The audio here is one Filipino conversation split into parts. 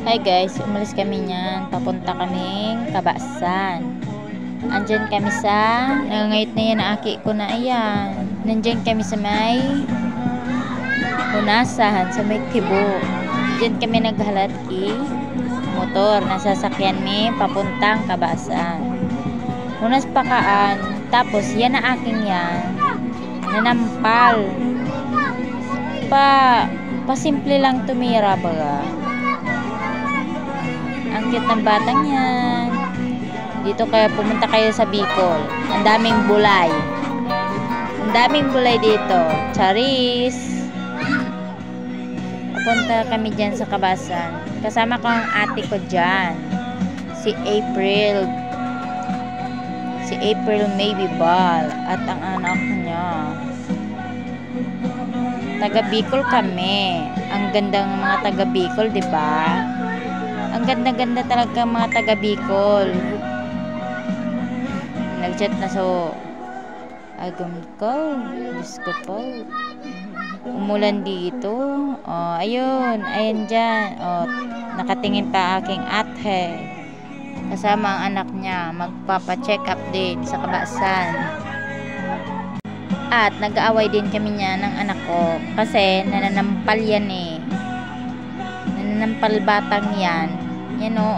Hi guys, umalis kami niyan. Papunta kaming Kabasan. Andyan kami sa nangangayit na yan na aki ko na ayan. Nandyan kami sa may Hunasan, sa may Kibo. Diyan kami naghalati motor. Nasasakyan mi papuntang Kabasan. Hunas pakaan. Tapos yan na aking yan. Nanampal. Pasimple lang tumira baga. Ang cute ng batang yan. Dito kaya pumunta kayo sa Bicol. Ang daming bulay. Ang daming bulay dito. Charis. Pupunta kami dyan sa Kabasan. Kasama ko ang ate ko dyan. Si April. Si April Maybe Ball. At ang anak niya. Taga Bicol kami. Ang ganda ng mga taga Bicol, diba? Ang ganda-ganda talaga mga taga Bicol. Nag-chat na so agam ko. Diyos ko po. Umulan dito. Oh, ayun. Ayan dyan. Oh, nakatingin pa aking ate. Kasama ang anak niya. Magpapa-check up din sa Kabasan. At nag-aaway din kami niya ng anak ko. Kasi nananampal yan eh. Nananampal batang yan. Yan o,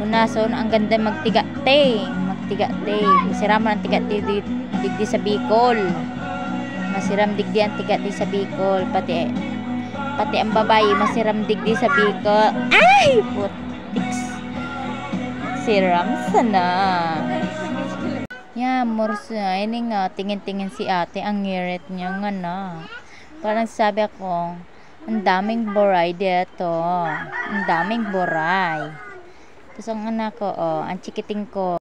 Hunason, ang ganda magtiga-te. Magtiga-te. Masiram ang tiga-te digdi sa Bicol. Masiram digdi ang tiga-te sa Bicol. Pati ang babae, masiram digdi sa Bicol. Ay! Putiks. Siram sana. Yeah, morsa. Ini nga, tingin-tingin si ate. Ang ngirit niya nga na. Parang sabi ako, ang daming boray dito. Ang daming boray. Tapos ang anak ko, ang chikiting ko.